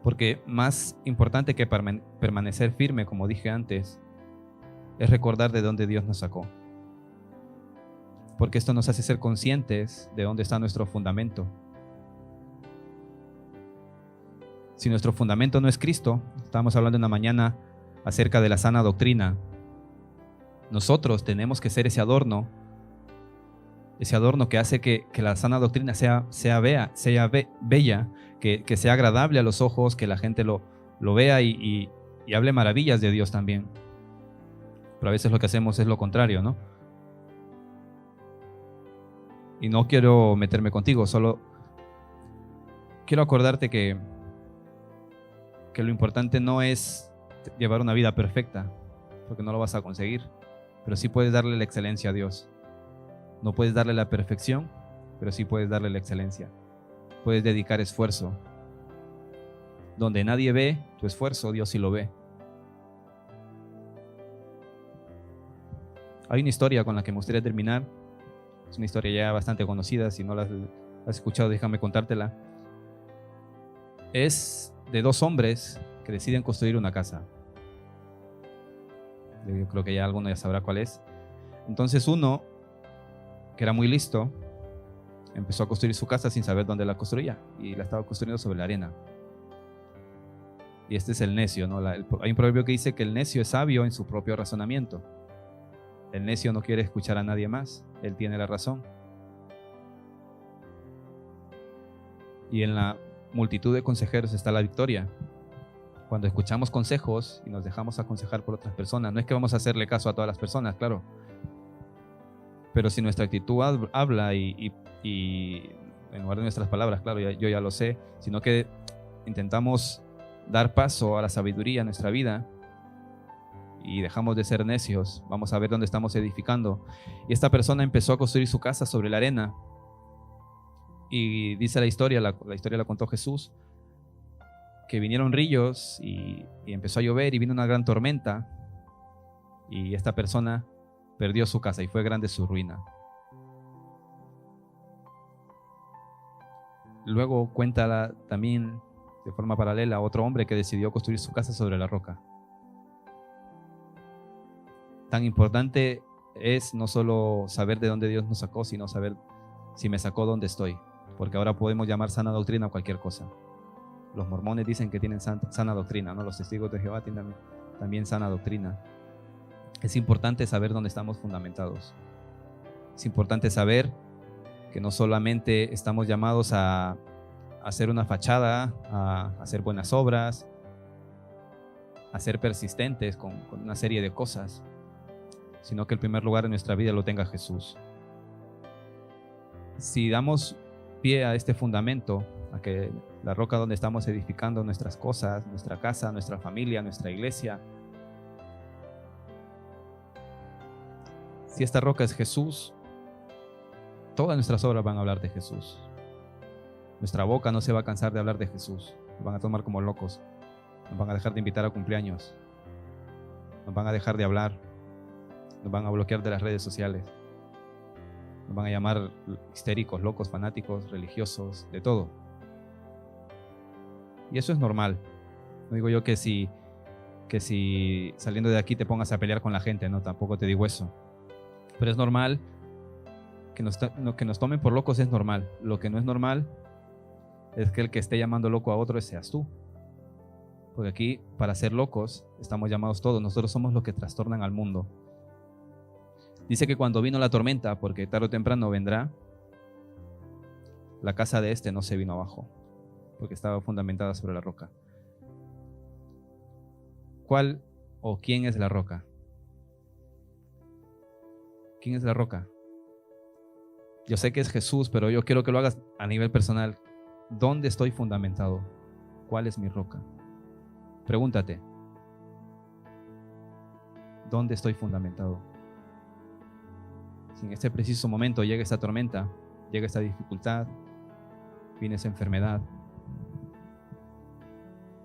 porque más importante que permanecer firme, como dije antes, es recordar de dónde Dios nos sacó. Porque esto nos hace ser conscientes de dónde está nuestro fundamento. Si nuestro fundamento no es Cristo, estábamos hablando una mañana acerca de la sana doctrina, Nosotros tenemos que ser ese adorno que hace que la sana doctrina sea bella, que sea agradable a los ojos, que la gente lo vea y hable maravillas de Dios también. Pero a veces lo que hacemos es lo contrario, ¿no? Y no quiero meterme contigo, solo quiero acordarte que lo importante no es llevar una vida perfecta, porque no lo vas a conseguir, pero sí puedes darle la excelencia a Dios. No puedes darle la perfección, pero sí puedes darle la excelencia. Puedes dedicar esfuerzo. Donde nadie ve tu esfuerzo, Dios sí lo ve. Hay una historia con la que me gustaría terminar. Es una historia ya bastante conocida. Si no la has escuchado, déjame contártela. Es de dos hombres que deciden construir una casa. Yo creo que ya alguno ya sabrá cuál es. Entonces uno, que era muy listo, empezó a construir su casa sin saber dónde la construía y la estaba construyendo sobre la arena. Y este es el necio, ¿no? Hay un proverbio que dice que el necio es sabio en su propio razonamiento. El necio no quiere escuchar a nadie más, él tiene la razón. Y en la multitud de consejeros está la victoria. Cuando escuchamos consejos y nos dejamos aconsejar por otras personas, no es que vamos a hacerle caso a todas las personas, claro. Pero si nuestra actitud habla y en lugar de nuestras palabras, claro, yo ya lo sé, sino que intentamos dar paso a la sabiduría en nuestra vida y dejamos de ser necios, vamos a ver dónde estamos edificando. Y esta persona empezó a construir su casa sobre la arena. Y dice la historia la contó Jesús, que vinieron ríos y empezó a llover y vino una gran tormenta. Y esta persona perdió su casa y fue grande su ruina. Luego cuenta también de forma paralela otro hombre que decidió construir su casa sobre la roca. Tan importante es no solo saber de dónde Dios nos sacó, sino saber si me sacó dónde estoy. Porque ahora podemos llamar sana doctrina a cualquier cosa. Los mormones dicen que tienen sana doctrina, ¿no? Los testigos de Jehová tienen también sana doctrina. Es importante saber dónde estamos fundamentados. Es importante saber que no solamente estamos llamados a hacer una fachada, a hacer buenas obras, a ser persistentes con una serie de cosas, sino que el primer lugar en nuestra vida lo tenga Jesús. Si damos pie a este fundamento, a que la roca donde estamos edificando nuestras cosas, nuestra casa, nuestra familia, nuestra iglesia, si esta roca es Jesús, todas nuestras obras van a hablar de Jesús. Nuestra boca no se va a cansar de hablar de Jesús. Nos van a tomar como locos. Nos van a dejar de invitar a cumpleaños. Nos van a dejar de hablar. Nos van a bloquear de las redes sociales. Nos van a llamar histéricos, locos, fanáticos, religiosos, de todo. Y eso es normal. No digo yo que si saliendo de aquí te pongas a pelear con la gente, no, tampoco te digo eso. Pero es normal que nos tomen por locos, es normal. Lo que no es normal es que el que esté llamando loco a otro seas tú. Porque aquí, para ser locos, estamos llamados todos. Nosotros somos los que trastornan al mundo. Dice que cuando vino la tormenta, porque tarde o temprano vendrá, la casa de este no se vino abajo, porque estaba fundamentada sobre la roca. ¿Cuál o quién es la roca? ¿Quién es la roca? Yo sé que es Jesús, pero yo quiero que lo hagas a nivel personal. ¿Dónde estoy fundamentado? ¿Cuál es mi roca? Pregúntate. ¿Dónde estoy fundamentado? Si en este preciso momento llega esta tormenta, llega esta dificultad, viene esa enfermedad,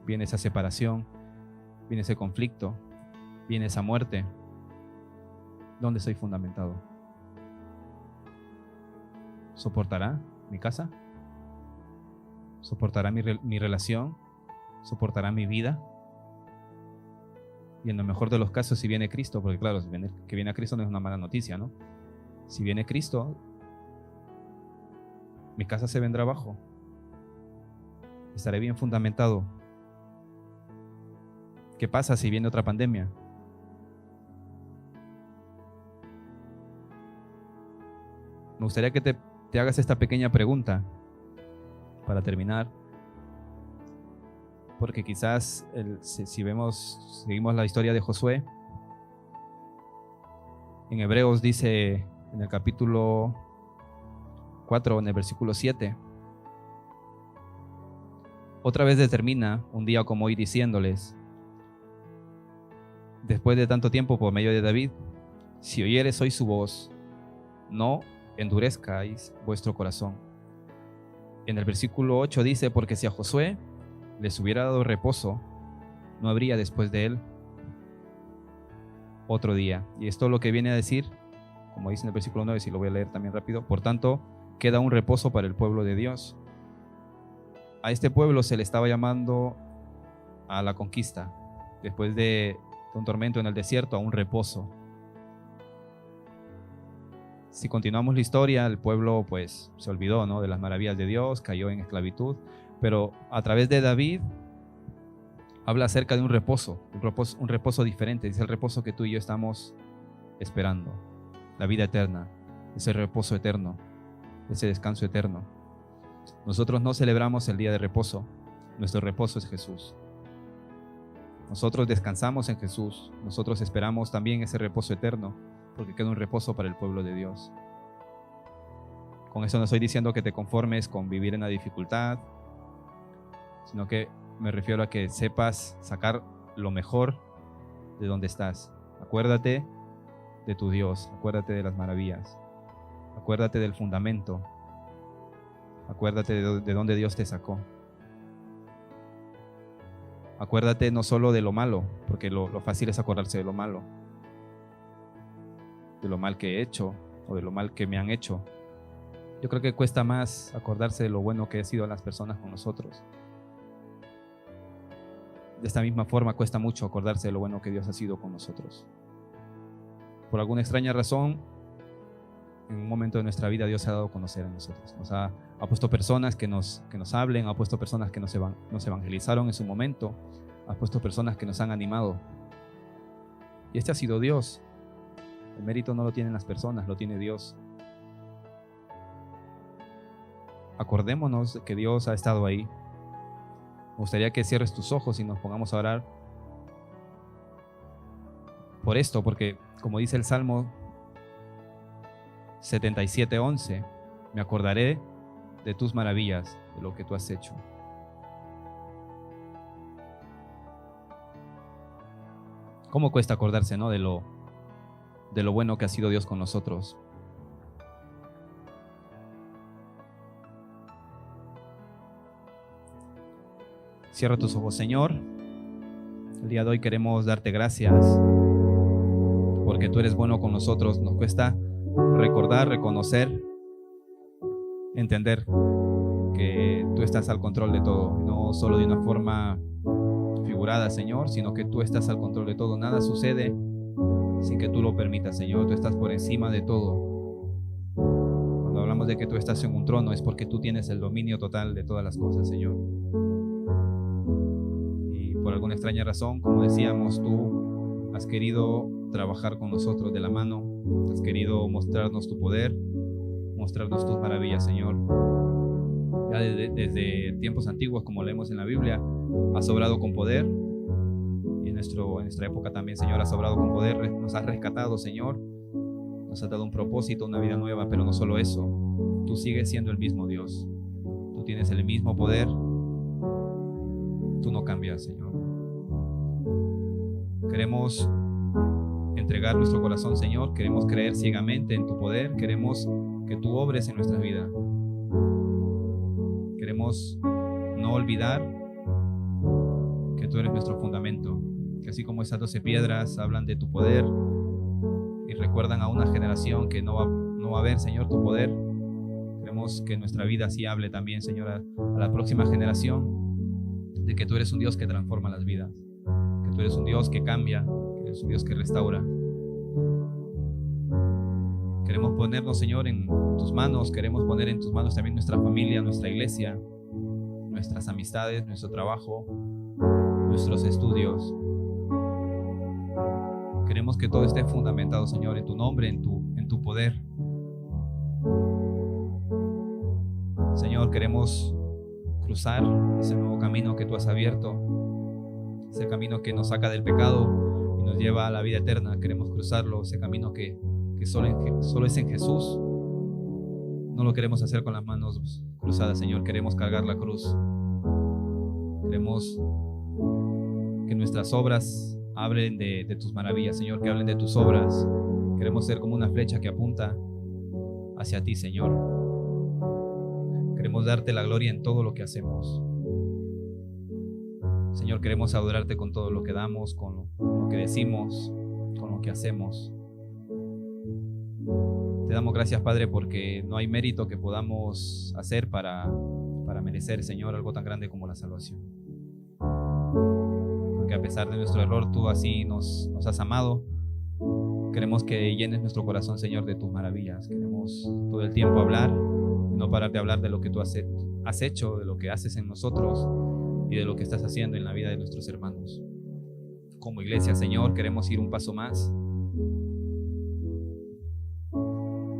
viene esa separación, viene ese conflicto, viene esa muerte, ¿dónde estoy fundamentado? ¿Soportará mi casa? ¿Soportará mi relación? ¿Soportará mi vida? Y en lo mejor de los casos, si viene Cristo, porque claro, que viene a Cristo no es una mala noticia, ¿no? Si viene Cristo, mi casa se vendrá abajo. Estaré bien fundamentado. ¿Qué pasa si viene otra pandemia? Me gustaría que te hagas esta pequeña pregunta para terminar, porque quizás si seguimos la historia de Josué, en Hebreos dice en el capítulo 4, en el versículo 7, otra vez determina un día como hoy diciéndoles, después de tanto tiempo por medio de David, si oyeres hoy su voz, no endurezcáis vuestro corazón. En el versículo 8 dice, porque si a Josué les hubiera dado reposo, no habría después de él otro día. Y esto lo que viene a decir, como dice en el versículo 9, si lo voy a leer también rápido, por tanto, queda un reposo para el pueblo de Dios. A este pueblo se le estaba llamando a la conquista, después de un tormento en el desierto, a un reposo. Si continuamos la historia, el pueblo pues se olvidó, ¿no?, de las maravillas de Dios, cayó en esclavitud, pero a través de David habla acerca de un reposo diferente. Es el reposo que tú y yo estamos esperando, la vida eterna, ese reposo eterno, ese descanso eterno. Nosotros no celebramos el día de reposo, nuestro reposo es Jesús. Nosotros descansamos en Jesús, nosotros esperamos también ese reposo eterno, porque queda un reposo para el pueblo de Dios. Con eso no estoy diciendo que te conformes con vivir en la dificultad, sino que me refiero a que sepas sacar lo mejor de donde estás. Acuérdate de tu Dios, acuérdate de las maravillas, acuérdate del fundamento, acuérdate de dónde Dios te sacó. Acuérdate no solo de lo malo, porque lo fácil es acordarse de lo malo, de lo mal que he hecho o de lo mal que me han hecho. Yo creo que cuesta más acordarse de lo bueno que han sido las personas con nosotros. De esta misma forma cuesta mucho acordarse de lo bueno que Dios ha sido con nosotros. Por alguna extraña razón, en un momento de nuestra vida Dios se ha dado a conocer a nosotros. Nos ha puesto personas que nos hablen, ha puesto personas que nos evangelizaron en su momento, ha puesto personas que nos han animado. Y este ha sido Dios. El mérito no lo tienen las personas, lo tiene Dios. Acordémonos de que Dios ha estado ahí. Me gustaría que cierres tus ojos y nos pongamos a orar por esto, porque como dice el Salmo 77:11, me acordaré de tus maravillas, de lo que tú has hecho. ¿Cómo cuesta acordarse, no?, de lo bueno que ha sido Dios con nosotros? Cierra tus ojos, Señor. El día de hoy queremos darte gracias porque tú eres bueno con nosotros. Nos cuesta recordar, reconocer, entender que tú estás al control de todo, no solo de una forma figurada, Señor, sino que tú estás al control de todo. Nada sucede sin que tú lo permitas, Señor. Tú estás por encima de todo. Cuando hablamos de que tú estás en un trono, es porque tú tienes el dominio total de todas las cosas, Señor. Y por alguna extraña razón, como decíamos, tú has querido trabajar con nosotros de la mano, has querido mostrarnos tu poder, mostrarnos tus maravillas, Señor. Ya desde tiempos antiguos, como leemos en la Biblia, has obrado con poder. Y en nuestra época también, Señor, has obrado con poder. Nos has rescatado, Señor. Nos has dado un propósito, una vida nueva. Pero no solo eso, tú sigues siendo el mismo Dios. Tú tienes el mismo poder. Tú no cambias, Señor. Queremos entregar nuestro corazón, Señor. Queremos creer ciegamente en tu poder. Queremos que tú obres en nuestra vida. Queremos no olvidar que tú eres nuestro fundamento, que así como esas 12 piedras hablan de tu poder y recuerdan a una generación que no va a ver, Señor, tu poder. Queremos que nuestra vida así hable también, Señor, a la próxima generación, de que tú eres un Dios que transforma las vidas, que tú eres un Dios que cambia, que eres un Dios que restaura. Queremos ponernos, Señor, en tus manos. Queremos poner en tus manos también nuestra familia, nuestra iglesia, nuestras amistades, nuestro trabajo, nuestros estudios. Queremos que todo esté fundamentado, Señor, en tu nombre, en tu poder. Señor, queremos cruzar ese nuevo camino que tú has abierto, ese camino que nos saca del pecado y nos lleva a la vida eterna. Queremos cruzarlo, ese camino que solo es en Jesús. No lo queremos hacer con las manos cruzadas, Señor. Queremos cargar la cruz. Queremos que nuestras obras hablen de tus maravillas, Señor, que hablen de tus obras. Queremos ser como una flecha que apunta hacia ti, Señor. Queremos darte la gloria en todo lo que hacemos. Señor, queremos adorarte con todo lo que damos, con lo que decimos, con lo que hacemos. Te damos gracias, Padre, porque no hay mérito que podamos hacer para merecer, Señor, algo tan grande como la salvación. Porque a pesar de nuestro error, tú así nos has amado. Queremos que llenes nuestro corazón, Señor, de tus maravillas. Queremos todo el tiempo hablar, no parar de hablar de lo que tú has hecho, de lo que haces en nosotros y de lo que estás haciendo en la vida de nuestros hermanos. Como iglesia, Señor, queremos ir un paso más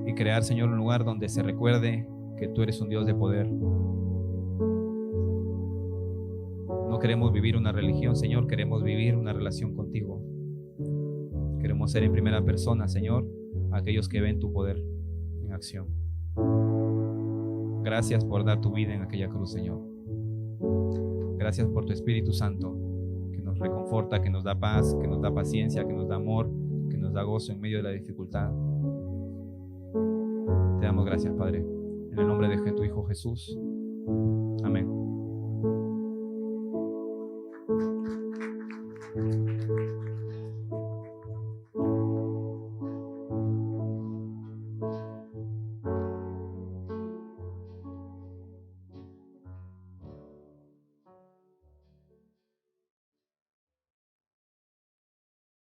y crear, Señor, un lugar donde se recuerde que tú eres un Dios de poder. No queremos vivir una religión, Señor, queremos vivir una relación contigo. Queremos ser en primera persona, Señor, aquellos que ven tu poder en acción. Gracias por dar tu vida en aquella cruz, Señor. Gracias por tu Espíritu Santo, que nos reconforta, que nos da paz, que nos da paciencia, que nos da amor, que nos da gozo en medio de la dificultad. Te damos gracias, Padre, en el nombre de tu Hijo Jesús.